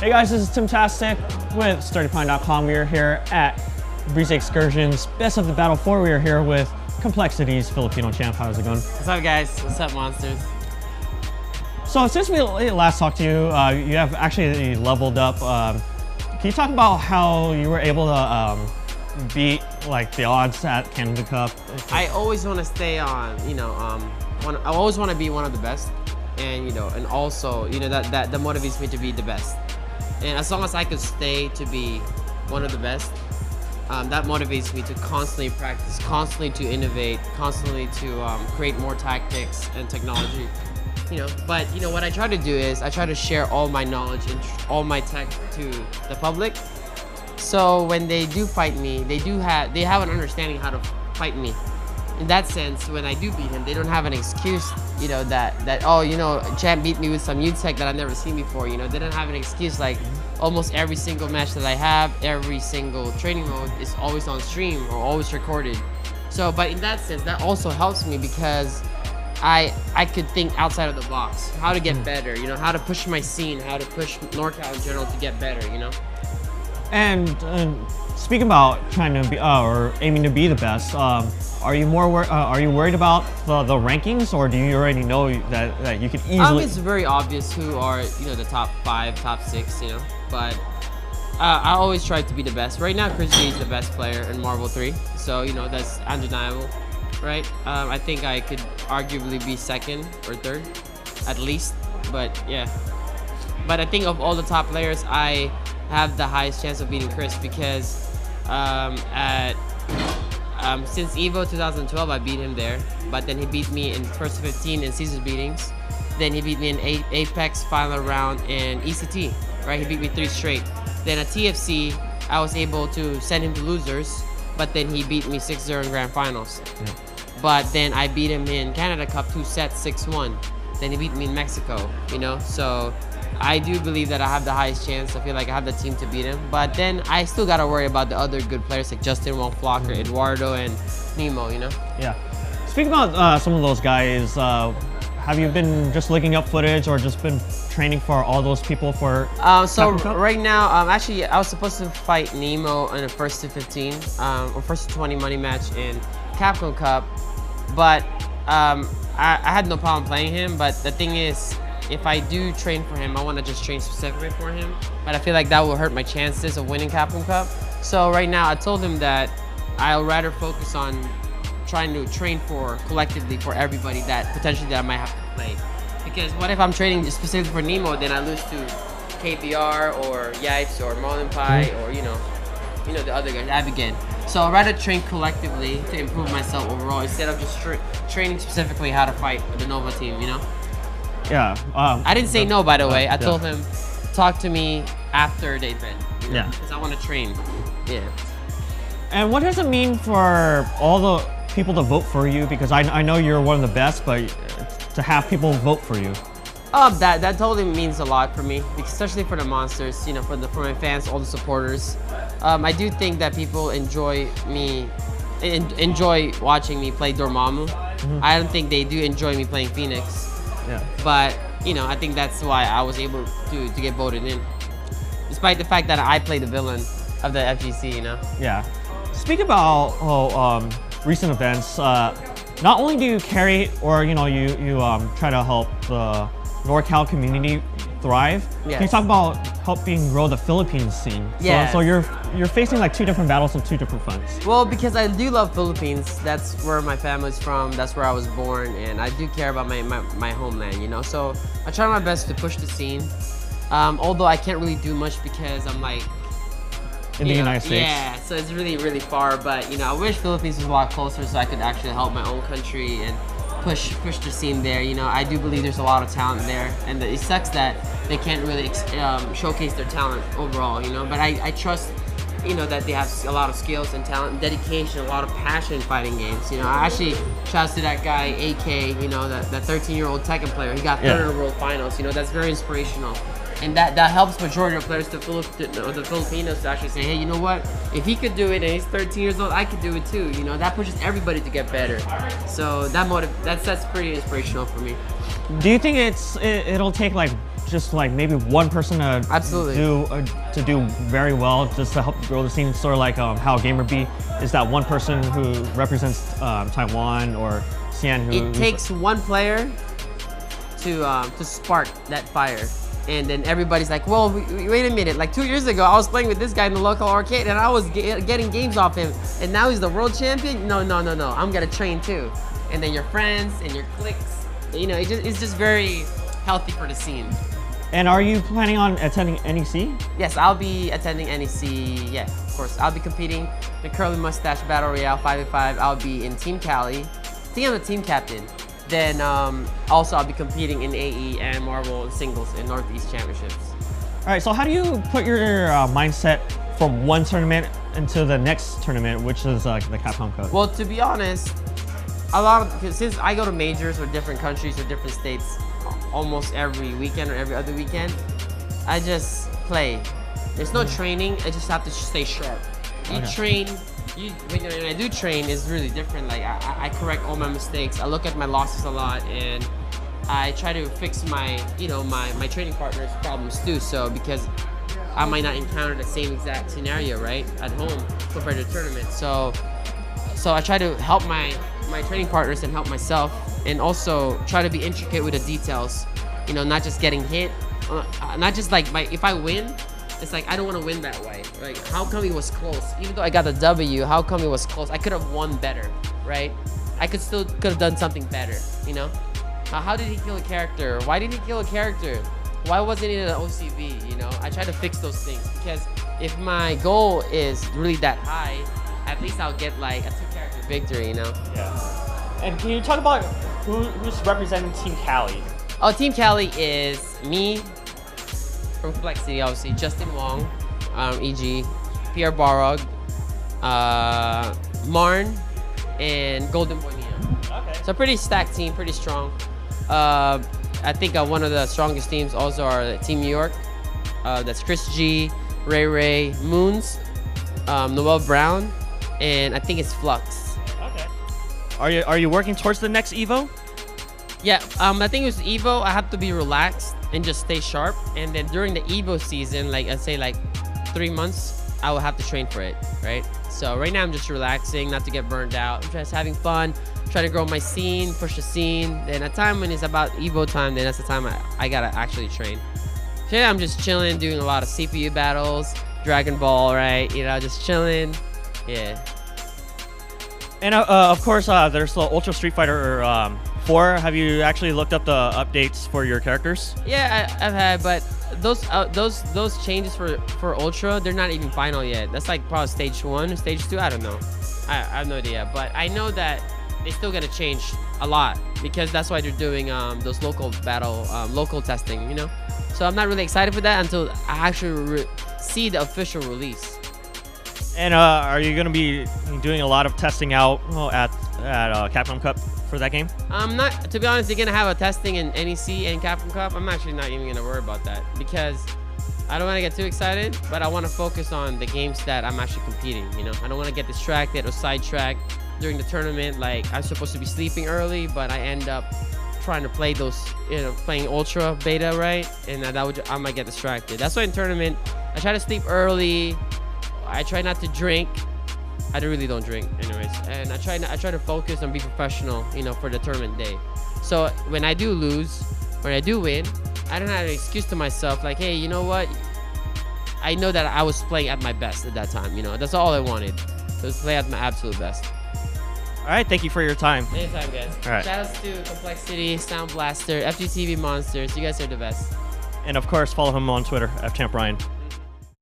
Hey guys, this is Tim Tastic with SturdyPine.com. We are here at Breeze Excursions Best of the Battle 4. We are here with Complexity's Filipino champ. How's it going? What's up, guys? What's up, monsters? So since we last talked to you, you have actually leveled up. Can you talk about how you were able to beat like the odds at Canada Cup? I always want to stay on, I always want to be one of the best, and and also that motivates me to be the best. And as long as I could stay to be one of the best, that motivates me to constantly practice, constantly to innovate, constantly to create more tactics and technology. But what I try to do is I try to share all my knowledge and all my tech to the public. So when they do fight me, they have an understanding how to fight me. In that sense, when I do beat him, they don't have an excuse, champ beat me with some new tech that I've never seen before. They don't have an excuse. Like almost every single match that I have, every single training mode is always on stream or always recorded. So, but in that sense, that also helps me because I could think outside of the box, how to get better, how to push my scene, how to push NorCal in general to get better, And speaking about trying to be or aiming to be the best, are you worried about the rankings, or do you already know that you can easily? It's very obvious who are the top 5, top 6, but I always try to be the best. Right now, Chris G is the best player in Marvel 3, so that's undeniable, right? I think I could arguably be 2nd or 3rd, at least, but yeah. But I think of all the top players, I have the highest chance of beating Chris because since EVO 2012 I beat him there, but then he beat me in first 15 in Caesar's beatings, then he beat me in Apex final round in ECT, right? He beat me 3 straight. Then at TFC I was able to send him to losers, but then he beat me 6-0 in grand finals. Yeah. But then I beat him in Canada Cup 2 sets 6-1. Then he beat me in Mexico, so I do believe that I have the highest chance. I feel like I have the team to beat him. But then I still got to worry about the other good players like Justin, Wong Flocker, Eduardo, and Nemo, Yeah. Speaking about some of those guys, have you been just looking up footage or just been training for all those people for so right now, actually, I was supposed to fight Nemo in a first to 15 or first to 20 money match in Capcom Cup. But I had no problem playing him. But the thing is, if I do train for him, I want to just train specifically for him. But I feel like that will hurt my chances of winning Capcom Cup. So right now, I told him that I'll rather focus on trying to train collectively for everybody that potentially that I might have to play. Because what if I'm training specifically for Nemo, then I lose to KBR or Yipes or Marlon Pie or the other guys, Abigail. So I'd rather train collectively to improve myself overall instead of just training specifically how to fight the Nova team, Yeah. I didn't say no, by the way. I told him, talk to me after the event. Yeah. Because I want to train. Yeah. And what does it mean for all the people to vote for you? Because I know you're one of the best, but to have people vote for you. That totally means a lot for me, especially for the monsters. For my fans, all the supporters. I do think that people enjoy watching me play Dormammu. I don't think they do enjoy me playing Phoenix. Yeah. But I think that's why I was able to get voted in, despite the fact that I play the villain of the FGC. Yeah. Speak about recent events. Not only do you carry or you try to help the NorCal community thrive. Yes. Can you talk about helping grow the Philippines scene? Yeah. So you're facing like 2 different battles on 2 different fronts. Well, because I do love Philippines. That's where my family's from. That's where I was born, and I do care about my homeland. So I try my best to push the scene. Although I can't really do much because I'm like in the United States. Yeah, so it's really, really far. But I wish Philippines was a lot closer so I could actually help my own country and push the scene there. I do believe there's a lot of talent there, and it sucks that they can't really showcase their talent overall. But I trust that they have a lot of skills and talent and dedication, a lot of passion in fighting games. I actually shouts to that guy AK, that 13-year-old Tekken player. He got 3rd in the world finals. That's very inspirational. And that helps majority of players, the Filipinos, to actually say, hey, you know what? If he could do it and he's 13 years old, I could do it too. That pushes everybody to get better. So that's pretty inspirational for me. Do you think it'll take like just like maybe one person to Absolutely. do very well just to help grow the scene? Sort of like how GamerB is that one person who represents Taiwan, or Xian who. It takes one player to spark that fire. And then everybody's like, well, wait a minute. Like 2 years ago, I was playing with this guy in the local arcade and I was getting games off him. And now he's the world champion? No. I'm gonna train too. And then your friends and your cliques, you know, it's just very healthy for the scene. And are you planning on attending NEC? Yes, I'll be attending NEC. Yeah, of course. I'll be competing in Curly Mustache Battle Royale 5v5. I'll be in Team Cali. I think I'm the team captain. Then also I'll be competing in AE and Marvel singles in Northeast Championships. All right, so how do you put your mindset from one tournament into the next tournament, which is the Capcom Cup? Well, to be honest, since I go to majors or different countries or different states almost every weekend or every other weekend, I just play. There's no training, I just have to stay sharp. You train. When I do train, it's really different. Like I correct all my mistakes. I look at my losses a lot, and I try to fix my training partner's problems too. So because I might not encounter the same exact scenario right at home compared to the tournament. So I try to help my training partners and help myself, and also try to be intricate with the details. You know, not just getting hit, not just like if I win. It's like, I don't want to win that way. Like, how come it was close? Even though I got the W, how come it was close? I could have won better, right? I could have done something better, you know? How did he kill a character? Why did he kill a character? Why wasn't it an OCV, you know? I try to fix those things, because if my goal is really that high, at least I'll get like a 2-character victory, you know? Yeah. And can you talk about who's representing Team Cali? Oh, Team Cali is me, from Complexity, obviously, Justin Wong, EG, Pierre Barog, Marn, and Golden Boy Neo. Okay. So pretty stacked team, pretty strong. I think one of the strongest teams also are Team New York. That's Chris G, Ray, Moons, Noel Brown, and I think it's Flux. Okay. Are you working towards the next Evo? Yeah, I think it was Evo. I have to be relaxed and just stay sharp. And then during the Evo season, like I'd say like 3 months, I will have to train for it, right? So right now I'm just relaxing, not to get burned out. I'm just having fun, trying to grow my scene, push the scene. Then a time when it's about Evo time, then that's the time I gotta actually train. So yeah, I'm just chilling, doing a lot of CPU battles, Dragon Ball, right? You know, just chilling. Yeah. And of course, there's the Ultra Street Fighter 4. Have you actually looked up the updates for your characters? Yeah, I've had, but those changes for Ultra, they're not even final yet. That's like probably stage 1 or stage 2. I don't know. I have no idea, but I know that they still gotta change a lot, because that's why they're doing those local testing, you know. So I'm not really excited for that until I actually see the official release. And are you going to be doing a lot of testing out at Capcom Cup for that game? I'm not, to be honest, they're going to have a testing in NEC and Capcom Cup. I'm actually not even going to worry about that, because I don't want to get too excited, but I want to focus on the games that I'm actually competing, you know. I don't want to get distracted or sidetracked during the tournament. Like, I'm supposed to be sleeping early, but I end up trying to play those, you know, playing Ultra Beta, right? And I might get distracted. That's why in tournament, I try to sleep early. I try not to drink. I really don't drink anyways. And I try to focus and be professional, you know, for the tournament day. So when I do lose, when I do win, I don't have an excuse to myself like, hey, you know what? I know that I was playing at my best at that time, you know. That's all I wanted. So to play at my absolute best. All right, thank you for your time. Anytime, guys. All right. Shoutouts to Complexity, Sound Blaster, FGTV Monsters. You guys are the best. And of course, follow him on Twitter, FChampRyan.